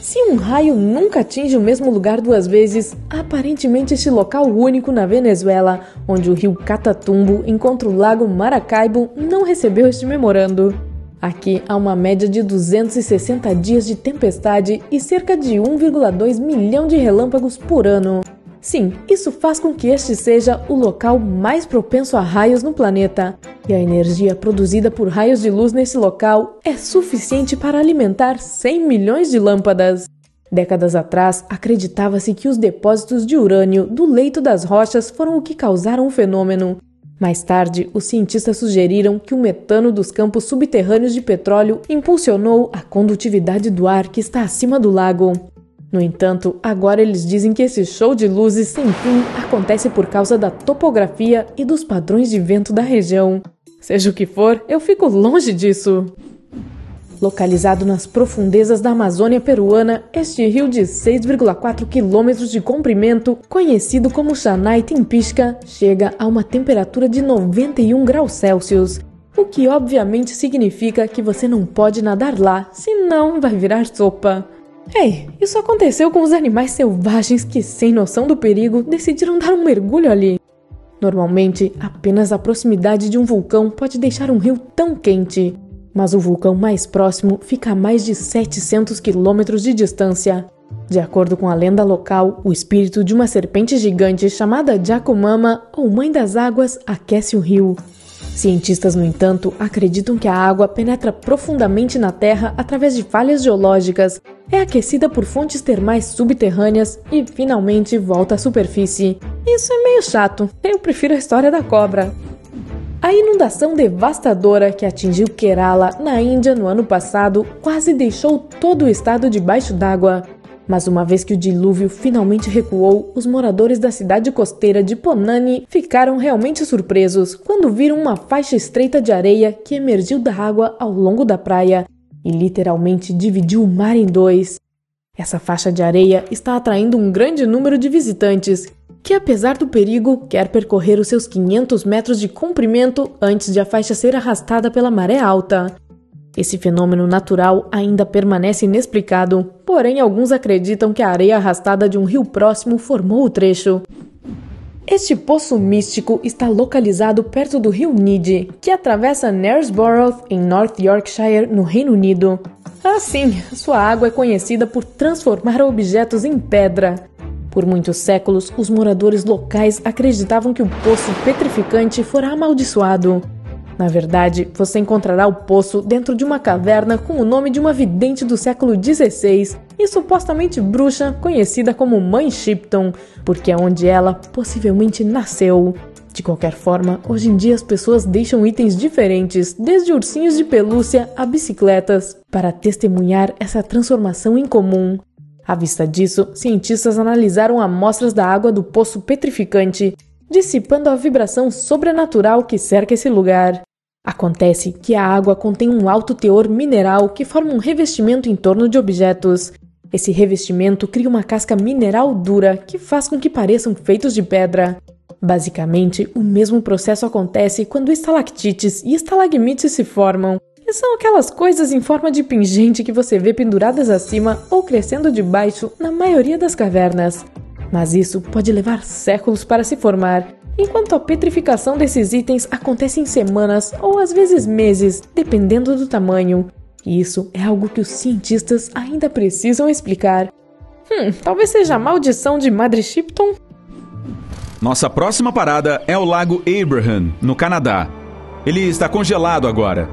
Se um raio nunca atinge o mesmo lugar duas vezes, aparentemente este local único na Venezuela, onde o rio Catatumbo encontra o lago Maracaibo, não recebeu este memorando. Aqui há uma média de 260 dias de tempestade e cerca de 1,2 milhão de relâmpagos por ano. Sim, isso faz com que este seja o local mais propenso a raios no planeta, e a energia produzida por raios de luz nesse local é suficiente para alimentar 100 milhões de lâmpadas. Décadas atrás, acreditava-se que os depósitos de urânio do leito das rochas foram o que causaram o fenômeno. Mais tarde, os cientistas sugeriram que o metano dos campos subterrâneos de petróleo impulsionou a condutividade do ar que está acima do lago. No entanto, agora eles dizem que esse show de luzes sem fim acontece por causa da topografia e dos padrões de vento da região. Seja o que for, eu fico longe disso. Localizado nas profundezas da Amazônia peruana, este rio de 6,4 quilômetros de comprimento, conhecido como Xanay Timpixca, chega a uma temperatura de 91 graus Celsius, o que obviamente significa que você não pode nadar lá, senão vai virar sopa. Ei, isso aconteceu com os animais selvagens que, sem noção do perigo, decidiram dar um mergulho ali. Normalmente, apenas a proximidade de um vulcão pode deixar um rio tão quente, mas o vulcão mais próximo fica a mais de 700 quilômetros de distância. De acordo com a lenda local, o espírito de uma serpente gigante chamada Jacumama, ou Mãe das Águas, aquece o rio. Cientistas, no entanto, acreditam que a água penetra profundamente na Terra através de falhas geológicas, é aquecida por fontes termais subterrâneas e, finalmente, volta à superfície. Isso é meio chato, eu prefiro a história da cobra. A inundação devastadora que atingiu Kerala, na Índia, no ano passado, quase deixou todo o estado debaixo d'água. Mas uma vez que o dilúvio finalmente recuou, os moradores da cidade costeira de Ponani ficaram realmente surpresos quando viram uma faixa estreita de areia que emergiu da água ao longo da praia e literalmente dividiu o mar em dois. Essa faixa de areia está atraindo um grande número de visitantes, que apesar do perigo, quer percorrer os seus 500 metros de comprimento antes de a faixa ser arrastada pela maré alta. Esse fenômeno natural ainda permanece inexplicado, porém alguns acreditam que a areia arrastada de um rio próximo formou o trecho. Este poço místico está localizado perto do rio Nide, que atravessa Knaresborough, em North Yorkshire, no Reino Unido. Assim, sua água é conhecida por transformar objetos em pedra. Por muitos séculos, os moradores locais acreditavam que o poço petrificante fora amaldiçoado. Na verdade, você encontrará o poço dentro de uma caverna com o nome de uma vidente do século XVI e supostamente bruxa conhecida como Mãe Shipton, porque é onde ela possivelmente nasceu. De qualquer forma, hoje em dia as pessoas deixam itens diferentes, desde ursinhos de pelúcia a bicicletas, para testemunhar essa transformação incomum. À vista disso, cientistas analisaram amostras da água do poço petrificante, dissipando a vibração sobrenatural que cerca esse lugar. Acontece que a água contém um alto teor mineral que forma um revestimento em torno de objetos. Esse revestimento cria uma casca mineral dura que faz com que pareçam feitos de pedra. Basicamente, o mesmo processo acontece quando estalactites e estalagmites se formam. E são aquelas coisas em forma de pingente que você vê penduradas acima ou crescendo de baixo na maioria das cavernas. Mas isso pode levar séculos para se formar, enquanto a petrificação desses itens acontece em semanas ou às vezes meses, dependendo do tamanho. E isso é algo que os cientistas ainda precisam explicar. Talvez seja a maldição de Madre Shipton? Nossa próxima parada é o Lago Abraham, no Canadá. Ele está congelado agora.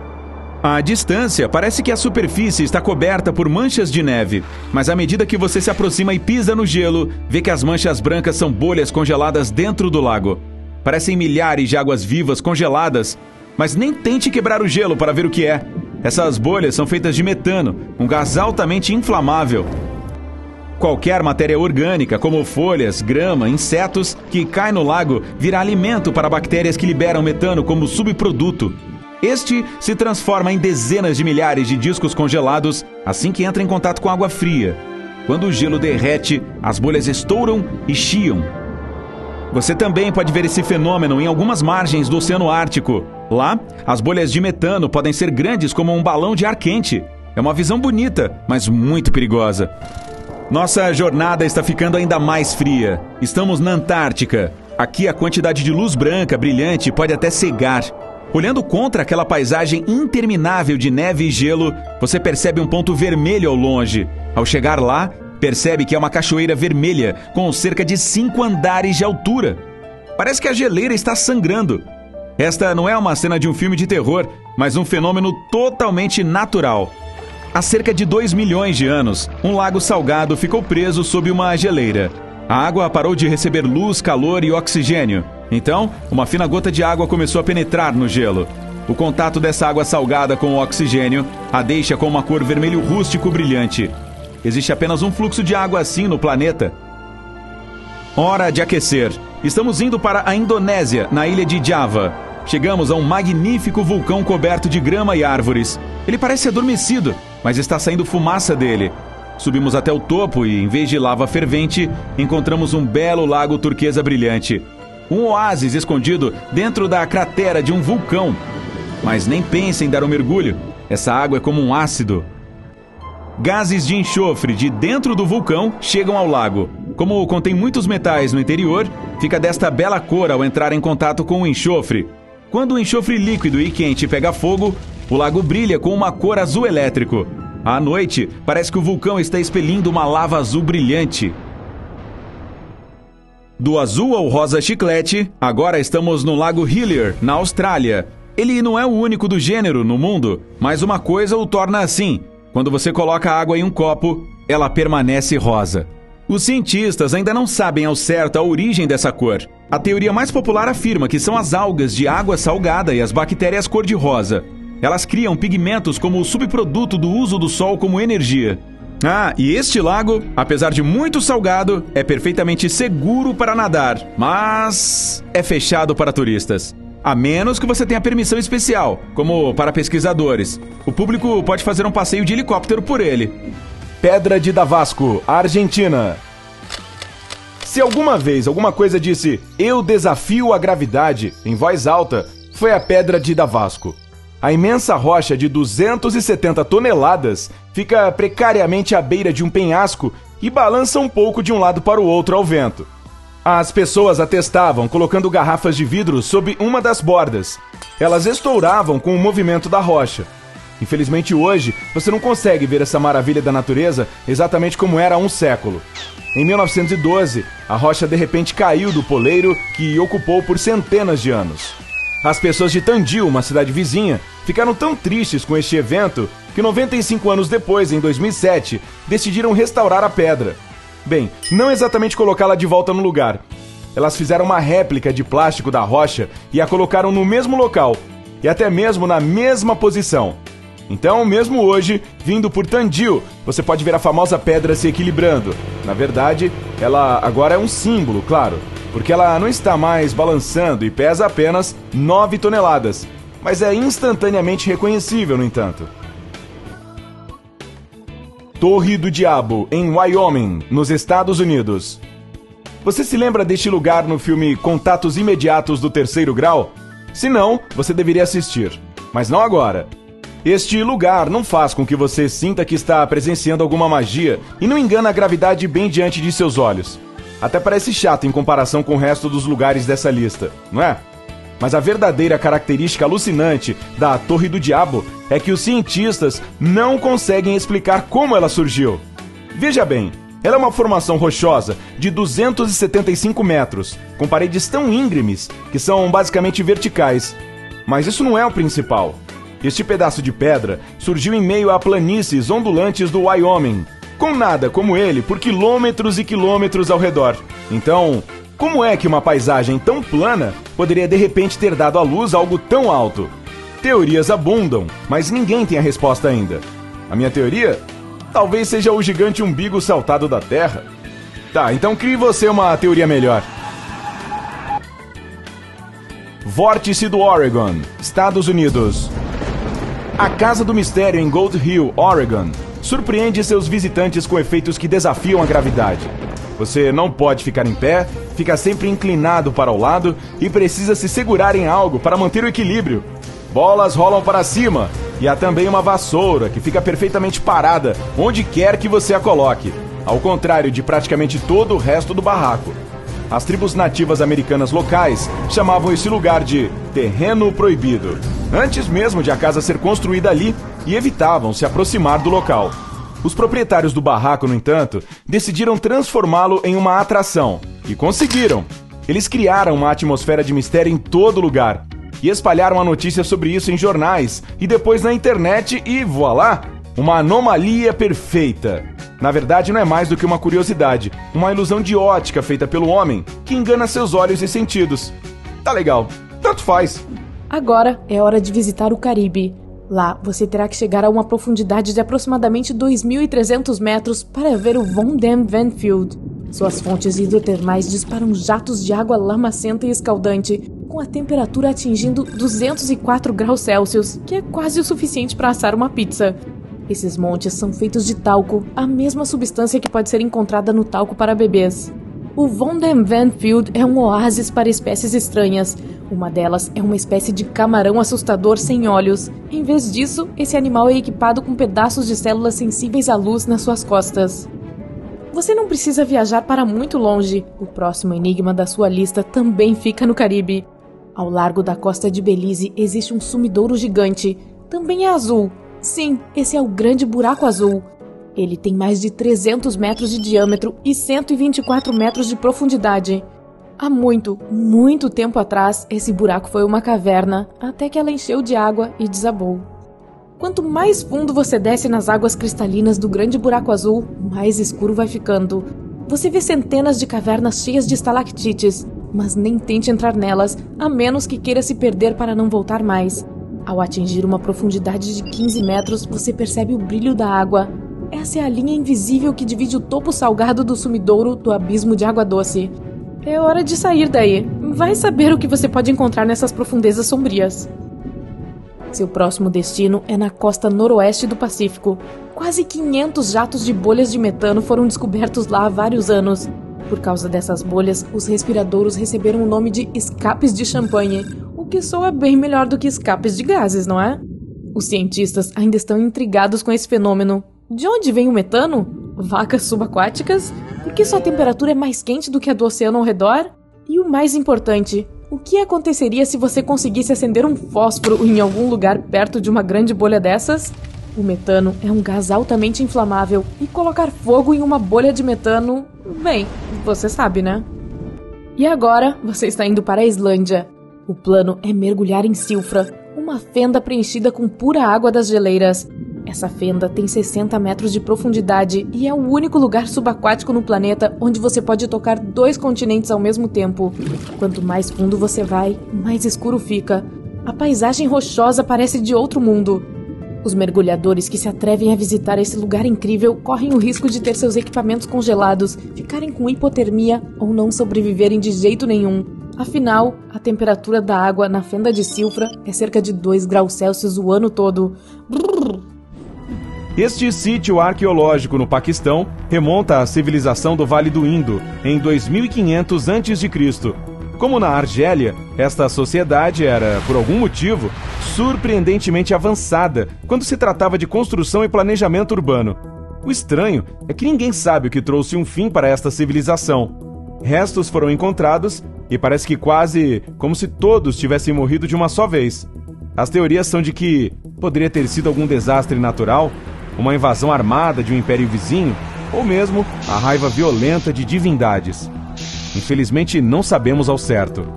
À distância, parece que a superfície está coberta por manchas de neve, mas à medida que você se aproxima e pisa no gelo, vê que as manchas brancas são bolhas congeladas dentro do lago. Parecem milhares de águas vivas congeladas, mas nem tente quebrar o gelo para ver o que é. Essas bolhas são feitas de metano, um gás altamente inflamável. Qualquer matéria orgânica, como folhas, grama, insetos, que cai no lago, vira alimento para bactérias que liberam metano como subproduto. Este se transforma em dezenas de milhares de discos congelados assim que entra em contato com água fria. Quando o gelo derrete, as bolhas estouram e chiam. Você também pode ver esse fenômeno em algumas margens do Oceano Ártico. Lá, as bolhas de metano podem ser grandes como um balão de ar quente. É uma visão bonita, mas muito perigosa. Nossa jornada está ficando ainda mais fria. Estamos na Antártica. Aqui a quantidade de luz branca brilhante pode até cegar. Olhando contra aquela paisagem interminável de neve e gelo, você percebe um ponto vermelho ao longe. Ao chegar lá, percebe que é uma cachoeira vermelha com cerca de 5 andares de altura. Parece que a geleira está sangrando. Esta não é uma cena de um filme de terror, mas um fenômeno totalmente natural. Há cerca de 2 milhões de anos, um lago salgado ficou preso sob uma geleira. A água parou de receber luz, calor e oxigênio. Então, uma fina gota de água começou a penetrar no gelo. O contato dessa água salgada com o oxigênio a deixa com uma cor vermelho rústico brilhante. Existe apenas um fluxo de água assim no planeta. Hora de aquecer. Estamos indo para a Indonésia, na ilha de Java. Chegamos a um magnífico vulcão coberto de grama e árvores. Ele parece adormecido, mas está saindo fumaça dele. Subimos até o topo e, em vez de lava fervente, encontramos um belo lago turquesa brilhante. Um oásis escondido dentro da cratera de um vulcão. Mas nem pense em dar um mergulho. Essa água é como um ácido. Gases de enxofre de dentro do vulcão chegam ao lago. Como contém muitos metais no interior, fica desta bela cor ao entrar em contato com o enxofre. Quando o enxofre líquido e quente pega fogo, o lago brilha com uma cor azul elétrico. À noite, parece que o vulcão está expelindo uma lava azul brilhante. Do azul ao rosa chiclete, agora estamos no Lago Hillier, na Austrália. Ele não é o único do gênero no mundo, mas uma coisa o torna assim. Quando você coloca água em um copo, ela permanece rosa. Os cientistas ainda não sabem ao certo a origem dessa cor. A teoria mais popular afirma que são as algas de água salgada e as bactérias cor-de-rosa. Elas criam pigmentos como o subproduto do uso do sol como energia. Ah, e este lago, apesar de muito salgado, é perfeitamente seguro para nadar, mas é fechado para turistas. A menos que você tenha permissão especial, como para pesquisadores. O público pode fazer um passeio de helicóptero por ele. Pedra de Davasco, Argentina. Se alguma vez alguma coisa disse "Eu desafio a gravidade" em voz alta, foi a Pedra de Davasco. A imensa rocha de 270 toneladas fica precariamente à beira de um penhasco e balança um pouco de um lado para o outro ao vento. As pessoas a testavam colocando garrafas de vidro sob uma das bordas. Elas estouravam com o movimento da rocha. Infelizmente hoje, você não consegue ver essa maravilha da natureza exatamente como era há um século. Em 1912, a rocha de repente caiu do poleiro que ocupou por centenas de anos. As pessoas de Tandil, uma cidade vizinha, ficaram tão tristes com este evento que 95 anos depois, em 2007, decidiram restaurar a pedra. Bem, não exatamente colocá-la de volta no lugar. Elas fizeram uma réplica de plástico da rocha e a colocaram no mesmo local, e até mesmo na mesma posição. Então, mesmo hoje, vindo por Tandil, você pode ver a famosa pedra se equilibrando. Na verdade, ela agora é um símbolo, claro, porque ela não está mais balançando e pesa apenas 9 toneladas, mas é instantaneamente reconhecível, no entanto. Torre do Diabo, em Wyoming, nos Estados Unidos. Você se lembra deste lugar no filme Contatos Imediatos do Terceiro Grau? Se não, você deveria assistir, mas não agora. Este lugar não faz com que você sinta que está presenciando alguma magia e não engana a gravidade bem diante de seus olhos. Até parece chato em comparação com o resto dos lugares dessa lista, não é? Mas a verdadeira característica alucinante da Torre do Diabo é que os cientistas não conseguem explicar como ela surgiu. Veja bem, ela é uma formação rochosa de 275 metros, com paredes tão íngremes que são basicamente verticais. Mas isso não é o principal. Este pedaço de pedra surgiu em meio a planícies ondulantes do Wyoming, com nada como ele por quilômetros e quilômetros ao redor. Então, como é que uma paisagem tão plana poderia de repente ter dado à luz algo tão alto? Teorias abundam, mas ninguém tem a resposta ainda. A minha teoria? Talvez seja o gigante umbigo saltado da Terra. Tá, então crie você uma teoria melhor. Vórtice do Oregon, Estados Unidos. A Casa do Mistério em Gold Hill, Oregon, surpreende seus visitantes com efeitos que desafiam a gravidade. Você não pode ficar em pé, fica sempre inclinado para o lado e precisa se segurar em algo para manter o equilíbrio. Bolas rolam para cima, E há também uma vassoura que fica perfeitamente parada onde quer que você a coloque, ao contrário de praticamente todo o resto do barraco. As tribos nativas americanas locais chamavam esse lugar de terreno proibido, antes mesmo de a casa ser construída ali, e evitavam se aproximar do local. Os proprietários do barraco, no entanto, decidiram transformá-lo em uma atração, e conseguiram. Eles criaram uma atmosfera de mistério em todo lugar, e espalharam a notícia sobre isso em jornais, e depois na internet, e voilá! Uma anomalia perfeita. Na verdade, não é mais do que uma curiosidade, uma ilusão de ótica feita pelo homem, que engana seus olhos e sentidos. Tá legal, tanto faz. Agora é hora de visitar o Caribe. Lá, você terá que chegar a uma profundidade de aproximadamente 2.300 metros para ver o Von Dam Van Field. Suas fontes hidrotermais disparam jatos de água lamacenta e escaldante, com a temperatura atingindo 204 graus Celsius, que é quase o suficiente para assar uma pizza. Esses montes são feitos de talco, a mesma substância que pode ser encontrada no talco para bebês. O Von Dam Van Field é um oásis para espécies estranhas. Uma delas é uma espécie de camarão assustador sem olhos. Em vez disso, esse animal é equipado com pedaços de células sensíveis à luz nas suas costas. Você não precisa viajar para muito longe. O próximo enigma da sua lista também fica no Caribe. Ao largo da costa de Belize existe um sumidouro gigante. Também é azul. Sim, esse é o Grande Buraco Azul. Ele tem mais de 300 metros de diâmetro e 124 metros de profundidade. Há muito, muito tempo atrás, esse buraco foi uma caverna, até que ela encheu de água e desabou. Quanto mais fundo você desce nas águas cristalinas do Grande Buraco Azul, mais escuro vai ficando. Você vê centenas de cavernas cheias de estalactites, mas nem tente entrar nelas, a menos que queira se perder para não voltar mais. Ao atingir uma profundidade de 15 metros, você percebe o brilho da água. Essa é a linha invisível que divide o topo salgado do sumidouro do abismo de água doce. É hora de sair daí. Vai saber o que você pode encontrar nessas profundezas sombrias. Seu próximo destino é na costa noroeste do Pacífico. Quase 500 jatos de bolhas de metano foram descobertos lá há vários anos. Por causa dessas bolhas, os respiradouros receberam o nome de escapes de champanhe, o que soa bem melhor do que escapes de gases, não é? Os cientistas ainda estão intrigados com esse fenômeno. De onde vem o metano? Vacas subaquáticas? Por que sua temperatura é mais quente do que a do oceano ao redor? E o mais importante, o que aconteceria se você conseguisse acender um fósforo em algum lugar perto de uma grande bolha dessas? O metano é um gás altamente inflamável e colocar fogo em uma bolha de metano... Bem, você sabe, né? E agora, você está indo para a Islândia. O plano é mergulhar em Silfra, uma fenda preenchida com pura água das geleiras. Essa fenda tem 60 metros de profundidade e é o único lugar subaquático no planeta onde você pode tocar 2 continentes ao mesmo tempo. Quanto mais fundo você vai, mais escuro fica. A paisagem rochosa parece de outro mundo. Os mergulhadores que se atrevem a visitar esse lugar incrível correm o risco de ter seus equipamentos congelados, ficarem com hipotermia ou não sobreviverem de jeito nenhum. Afinal, a temperatura da água na fenda de Silfra é cerca de 2 graus Celsius o ano todo. Brrr. Este sítio arqueológico no Paquistão remonta à civilização do Vale do Indo, em 2500 a.C. Como na Argélia, esta sociedade era, por algum motivo, surpreendentemente avançada quando se tratava de construção e planejamento urbano. O estranho é que ninguém sabe o que trouxe um fim para esta civilização. Restos foram encontrados e parece que quase como se todos tivessem morrido de uma só vez. As teorias são de que poderia ter sido algum desastre natural, uma invasão armada de um império vizinho, ou mesmo a raiva violenta de divindades. Infelizmente, não sabemos ao certo.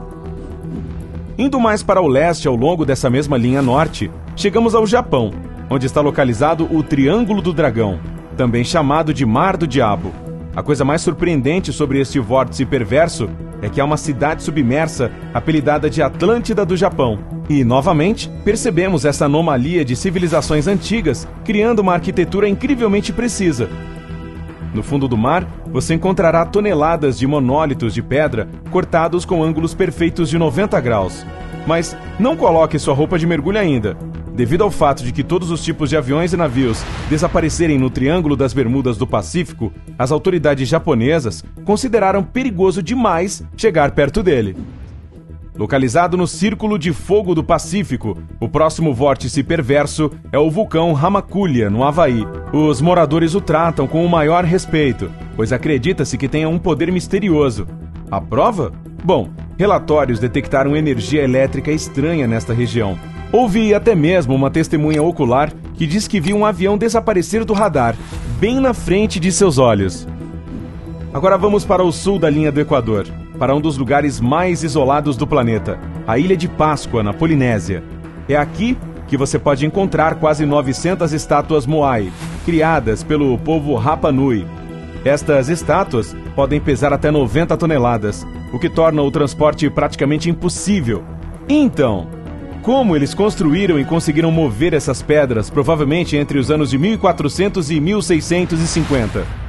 Indo mais para o leste ao longo dessa mesma linha norte, chegamos ao Japão, onde está localizado o Triângulo do Dragão, também chamado de Mar do Diabo. A coisa mais surpreendente sobre este vórtice perverso é que há uma cidade submersa apelidada de Atlântida do Japão. E, novamente, percebemos essa anomalia de civilizações antigas criando uma arquitetura incrivelmente precisa. No fundo do mar, você encontrará toneladas de monólitos de pedra cortados com ângulos perfeitos de 90 graus. Mas não coloque sua roupa de mergulho ainda. Devido ao fato de que todos os tipos de aviões e navios desaparecerem no Triângulo das Bermudas do Pacífico, as autoridades japonesas consideraram perigoso demais chegar perto dele. Localizado no Círculo de Fogo do Pacífico, o próximo vórtice perverso é o vulcão Hamakulia, no Havaí. Os moradores o tratam com o maior respeito, pois acredita-se que tenha um poder misterioso. A prova? Bom, relatórios detectaram energia elétrica estranha nesta região. Houve até mesmo uma testemunha ocular que diz que viu um avião desaparecer do radar, bem na frente de seus olhos. Agora vamos para o sul da linha do Equador, para um dos lugares mais isolados do planeta, a Ilha de Páscoa, na Polinésia. É aqui que você pode encontrar quase 900 estátuas Moai, criadas pelo povo Rapa Nui. Estas estátuas podem pesar até 90 toneladas, o que torna o transporte praticamente impossível. Então, como eles construíram e conseguiram mover essas pedras, provavelmente entre os anos de 1400 e 1650?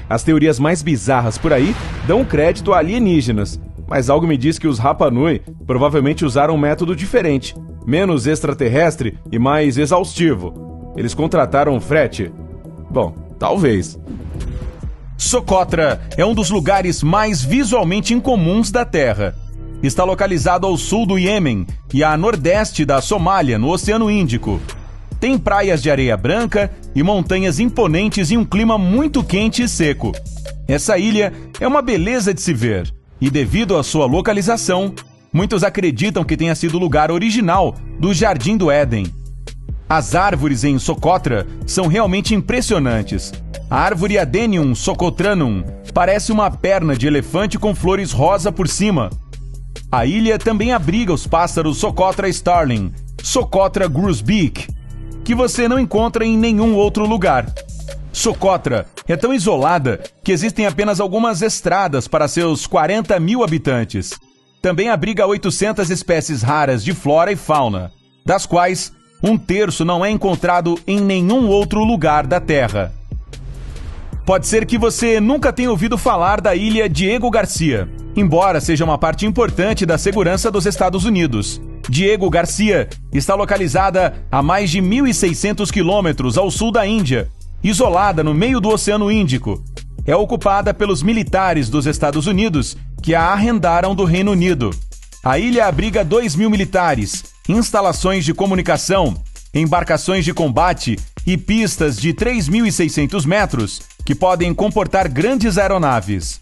As teorias mais bizarras por aí dão crédito a alienígenas, mas algo me diz que os Rapa Nui provavelmente usaram um método diferente, menos extraterrestre e mais exaustivo. Eles contrataram frete? Bom, talvez. Socotra é um dos lugares mais visualmente incomuns da Terra. Está localizado ao sul do Iêmen e a nordeste da Somália, no Oceano Índico. Tem praias de areia branca e montanhas imponentes em um clima muito quente e seco. Essa ilha é uma beleza de se ver, e devido à sua localização, muitos acreditam que tenha sido o lugar original do Jardim do Éden. As árvores em Socotra são realmente impressionantes. A árvore Adenium socotranum parece uma perna de elefante com flores rosa por cima. A ilha também abriga os pássaros Socotra starling, Socotra grosbeak, que você não encontra em nenhum outro lugar. Socotra é tão isolada que existem apenas algumas estradas para seus 40 mil habitantes. Também abriga 800 espécies raras de flora e fauna, das quais 1/3 não é encontrado em nenhum outro lugar da Terra. Pode ser que você nunca tenha ouvido falar da ilha Diego Garcia, embora seja uma parte importante da segurança dos Estados Unidos. Diego Garcia está localizada a mais de 1.600 quilômetros ao sul da Índia, isolada no meio do Oceano Índico. É ocupada pelos militares dos Estados Unidos, que a arrendaram do Reino Unido. A ilha abriga 2.000 militares, instalações de comunicação, embarcações de combate e pistas de 3.600 metros, que podem comportar grandes aeronaves.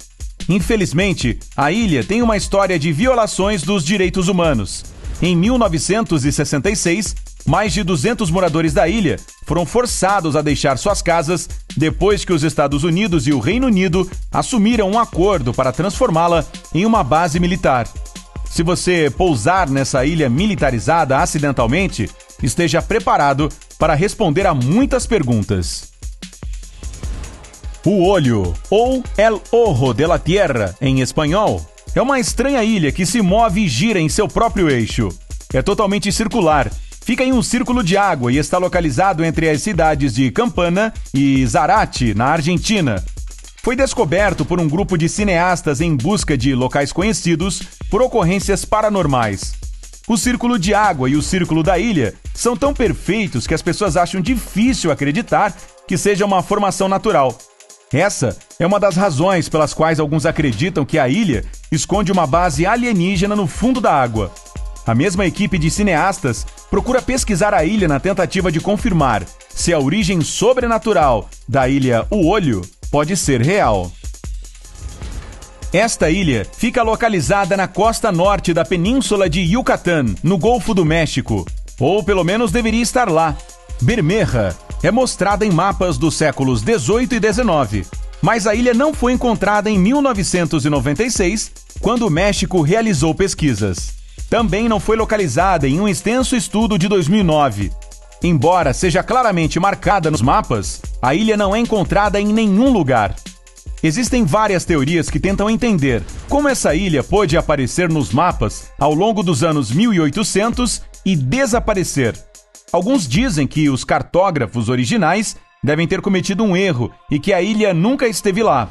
Infelizmente, a ilha tem uma história de violações dos direitos humanos. Em 1966, mais de 200 moradores da ilha foram forçados a deixar suas casas depois que os Estados Unidos e o Reino Unido assumiram um acordo para transformá-la em uma base militar. Se você pousar nessa ilha militarizada acidentalmente, esteja preparado para responder a muitas perguntas. O Olho, ou El Ojo de la Tierra, em espanhol, é uma estranha ilha que se move e gira em seu próprio eixo. É totalmente circular, fica em um círculo de água e está localizado entre as cidades de Campana e Zarate, na Argentina. Foi descoberto por um grupo de cineastas em busca de locais conhecidos por ocorrências paranormais. O círculo de água e o círculo da ilha são tão perfeitos que as pessoas acham difícil acreditar que seja uma formação natural. Essa é uma das razões pelas quais alguns acreditam que a ilha esconde uma base alienígena no fundo da água. A mesma equipe de cineastas procura pesquisar a ilha na tentativa de confirmar se a origem sobrenatural da ilha O Olho pode ser real. Esta ilha fica localizada na costa norte da península de Yucatán, no Golfo do México, ou pelo menos deveria estar lá. Bermeja é mostrada em mapas dos séculos 18 e 19, mas a ilha não foi encontrada em 1996, quando o México realizou pesquisas. Também não foi localizada em um extenso estudo de 2009. Embora seja claramente marcada nos mapas, a ilha não é encontrada em nenhum lugar. Existem várias teorias que tentam entender como essa ilha pôde aparecer nos mapas ao longo dos anos 1800 e desaparecer. Alguns dizem que os cartógrafos originais devem ter cometido um erro e que a ilha nunca esteve lá.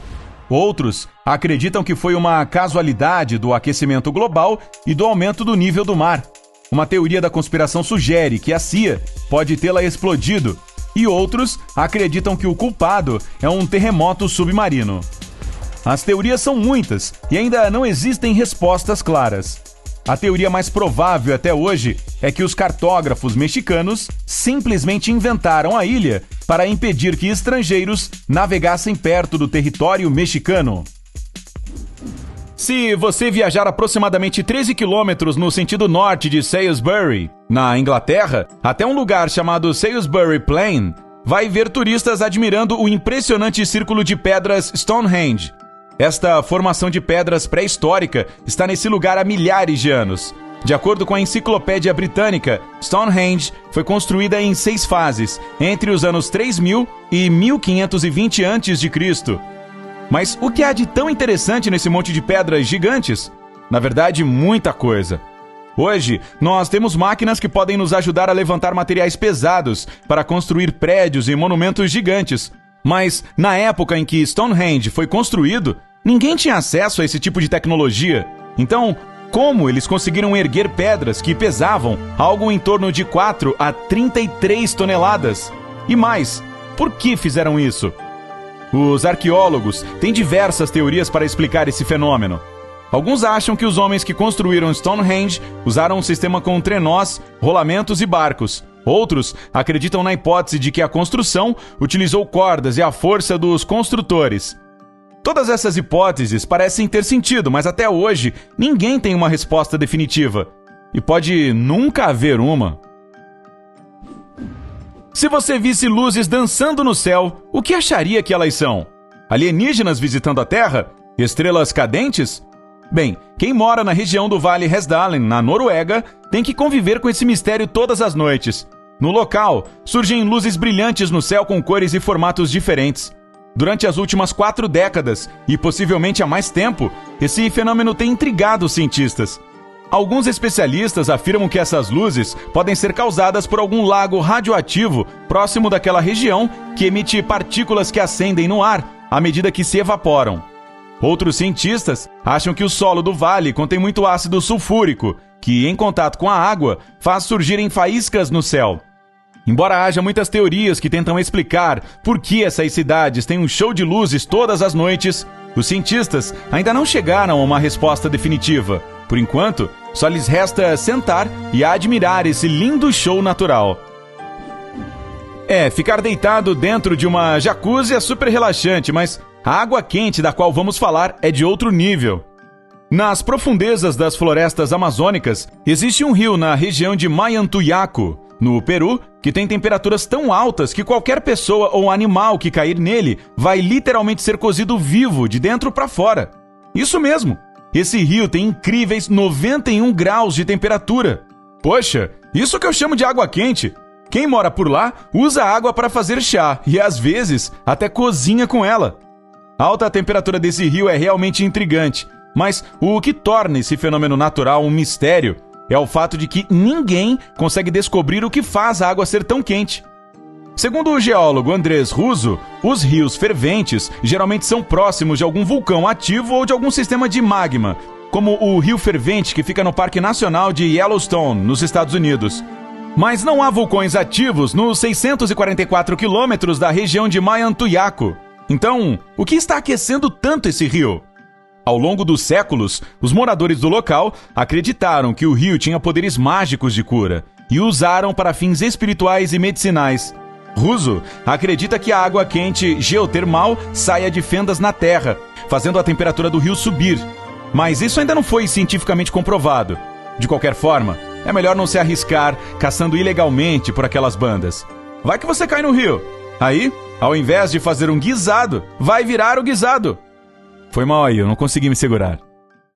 Outros acreditam que foi uma casualidade do aquecimento global e do aumento do nível do mar. Uma teoria da conspiração sugere que a CIA pode tê-la explodido, e outros acreditam que o culpado é um terremoto submarino. As teorias são muitas e ainda não existem respostas claras. a teoria mais provável até hoje é que os cartógrafos mexicanos simplesmente inventaram a ilha para impedir que estrangeiros navegassem perto do território mexicano. Se você viajar aproximadamente 13 quilômetros no sentido norte de Salisbury, na Inglaterra, até um lugar chamado Salisbury Plain, vai ver turistas admirando o impressionante círculo de pedras Stonehenge. Esta formação de pedras pré-histórica está nesse lugar há milhares de anos. De acordo com a Enciclopédia Britânica, Stonehenge foi construída em 6 fases, entre os anos 3000 e 1520 a.C. Mas o que há de tão interessante nesse monte de pedras gigantes? Na verdade, muita coisa. Hoje, nós temos máquinas que podem nos ajudar a levantar materiais pesados para construir prédios e monumentos gigantes. Mas, na época em que Stonehenge foi construído, ninguém tinha acesso a esse tipo de tecnologia. Então, como eles conseguiram erguer pedras que pesavam algo em torno de 4 a 33 toneladas? E mais, por que fizeram isso? Os arqueólogos têm diversas teorias para explicar esse fenômeno. Alguns acham que os homens que construíram Stonehenge usaram um sistema com trenós, rolamentos e barcos. Outros acreditam na hipótese de que a construção utilizou cordas e a força dos construtores. Todas essas hipóteses parecem ter sentido, mas até hoje ninguém tem uma resposta definitiva. E pode nunca haver uma. Se você visse luzes dançando no céu, o que acharia que elas são? Alienígenas visitando a Terra? Estrelas cadentes? Bem, quem mora na região do Vale Hesdalen, na Noruega, tem que conviver com esse mistério todas as noites. No local, surgem luzes brilhantes no céu com cores e formatos diferentes. Durante as últimas 4 décadas, e possivelmente há mais tempo, esse fenômeno tem intrigado os cientistas. Alguns especialistas afirmam que essas luzes podem ser causadas por algum lago radioativo próximo daquela região que emite partículas que acendem no ar à medida que se evaporam. Outros cientistas acham que o solo do vale contém muito ácido sulfúrico, que, em contato com a água, faz surgirem faíscas no céu. Embora haja muitas teorias que tentam explicar por que essas cidades têm um show de luzes todas as noites, os cientistas ainda não chegaram a uma resposta definitiva. Por enquanto, só lhes resta sentar e admirar esse lindo show natural. Ficar deitado dentro de uma jacuzzi é super relaxante, mas a água quente da qual vamos falar é de outro nível. Nas profundezas das florestas amazônicas, existe um rio na região de Mayantuyacu, no Peru, que tem temperaturas tão altas que qualquer pessoa ou animal que cair nele vai literalmente ser cozido vivo de dentro para fora. Isso mesmo! Esse rio tem incríveis 91 graus de temperatura. Poxa, isso que eu chamo de água quente! Quem mora por lá usa água para fazer chá e, às vezes, até cozinha com ela. A alta temperatura desse rio é realmente intrigante, mas o que torna esse fenômeno natural um mistério é o fato de que ninguém consegue descobrir o que faz a água ser tão quente. Segundo o geólogo Andrés Russo, os rios ferventes geralmente são próximos de algum vulcão ativo ou de algum sistema de magma, como o Rio Fervente que fica no Parque Nacional de Yellowstone, nos Estados Unidos. Mas não há vulcões ativos nos 644 quilômetros da região de Mayantuyacu. Então, o que está aquecendo tanto esse rio? Ao longo dos séculos, os moradores do local acreditaram que o rio tinha poderes mágicos de cura e o usaram para fins espirituais e medicinais. Russo acredita que a água quente geotermal saia de fendas na terra, fazendo a temperatura do rio subir. Mas isso ainda não foi cientificamente comprovado. De qualquer forma, é melhor não se arriscar caçando ilegalmente por aquelas bandas. Vai que você cai no rio. Aí, ao invés de fazer um guisado, vai virar o guisado. Foi mal aí, eu não consegui me segurar.